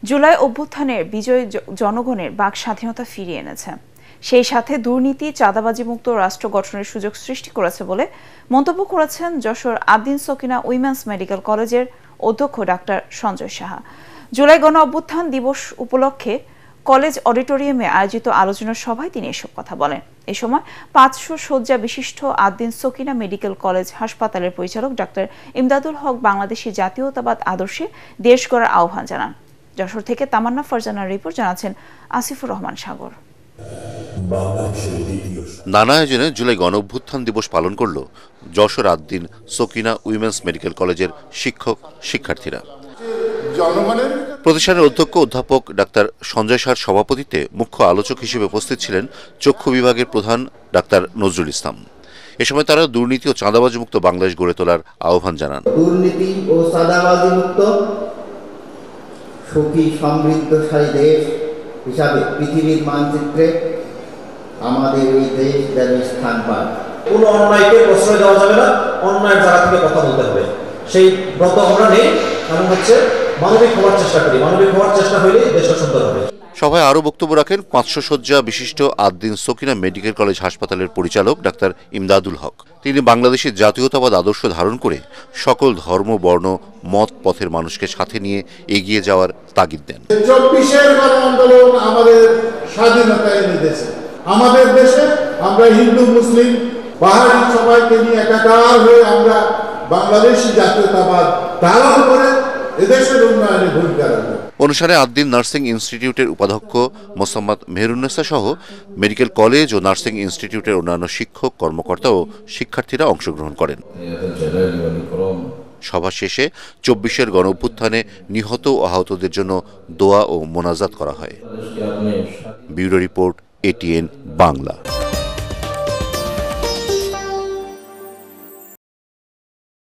জুলাই অভ্যুত্থানের বিজয় জনগণের বাক স্বাধীনতা ফিরিয়ে এনেছে, সেই সাথে দুর্নীতি চাঁদাবাজি মুক্ত রাষ্ট্র গঠনের সুযোগ সৃষ্টি করেছে বলে মন্তব্য করেছেন যশোর আদ্দিন সকিনা উইমেন্স মেডিকেল কলেজের অধ্যক্ষ ডাক্তার সঞ্জয় সাহা। জুলাই গণ অভ্যুত্থান দিবস উপলক্ষে কলেজ অডিটোরিয়ামে আয়োজিত আলোচনা সভায় তিনি এসব কথা বলেন। এ সময় 500 শয্যা বিশিষ্ট আদ্দিন সকিনা মেডিকেল কলেজ হাসপাতালের পরিচালক ডাক্তার ইমদাদুল হক বাংলাদেশি জাতীয়তাবাদ আদর্শে দেশ গড়ার আহ্বান জানান। যশোর থেকে তামান্না ফারজানার রিপোর্ট, জানাচ্ছেন আসিফুর রহমান সাগর। নানা আয়োজনে জুলাই গণ অভ্যুত্থান দিবস পালন করল যশোর আদ্দিন সকিনা উইমেন্স মেডিকেল কলেজের শিক্ষক শিক্ষার্থীরা। প্রতিষ্ঠানের অধ্যক্ষ অধ্যাপক ডাক্তার সঞ্জয় সাহার সভাপতিত্বে মুখ্য আলোচক হিসেবে উপস্থিত ছিলেন চক্ষু বিভাগের প্রধান ডাক্তার নজরুল ইসলাম। এ সময় তারা দুর্নীতি ও চাঁদাবাজি মুক্ত বাংলাদেশ গড়ে তোলার আহ্বান জানান। দুর্নীতি ও চাঁদাবাজি মুক্ত সুখী সমৃদ্ধশালী দেশ হিসাবে পৃথিবীর মানচিত্রে আমাদের এই দেশ যেন স্থান পায়। কোনো অন্যায়কে প্রশ্রয় দেওয়া যাবে না, অন্যায়ের জায়গা থেকে কথা বলতে হবে। সেই ব্রত আমরা নেই, কারণ হচ্ছে মানবিক হওয়ার চেষ্টা করি। মানবিক হওয়ার চেষ্টা হলে দেশটা সুন্দর হবে। সভায় আরও বক্তব্য রাখেন 500 শয্যা বিশিষ্ট আদ্দিন সকিনা মেডিকেল কলেজ হাসপাতালের পরিচালক ডাক্তার ইমদাদুল হক। তিনি বাংলাদেশের জাতীয়তাবাদ আদর্শ ধারণ করে সকল ধর্ম, বর্ণ, মত পথের মানুষকে সাথে নিয়ে এগিয়ে যাওয়ার তাগিদ দেন। 24-এর গণ আন্দোলন আমাদের স্বাধীনতা এনে দিয়েছে। আমাদের দেশে আমরা হিন্দু, মুসলিম, পাহাড়ি সবাইকে নিয়ে একাকার হয়ে আমরা বাংলাদেশি জাতীয়তাবাদ ধারণ করে এদেশের উন্নয়নে ভূমিকা রাখব। অনুষ্ঠানে আদ্দিন নার্সিং ইনস্টিটিউটের উপাধ্যক্ষ মোসাম্মদ মেহরুন্নেসা সহ মেডিকেল কলেজ ও নার্সিং ইনস্টিটিউটের অন্যান্য শিক্ষক, কর্মকর্তা ও শিক্ষার্থীরা অংশগ্রহণ করেন। সভা শেষে 24-এর গণ অভ্যুত্থানে নিহত ও আহতদের জন্য দোয়া ও মোনাজাত করা হয়। Bureau report, ATN Bangla.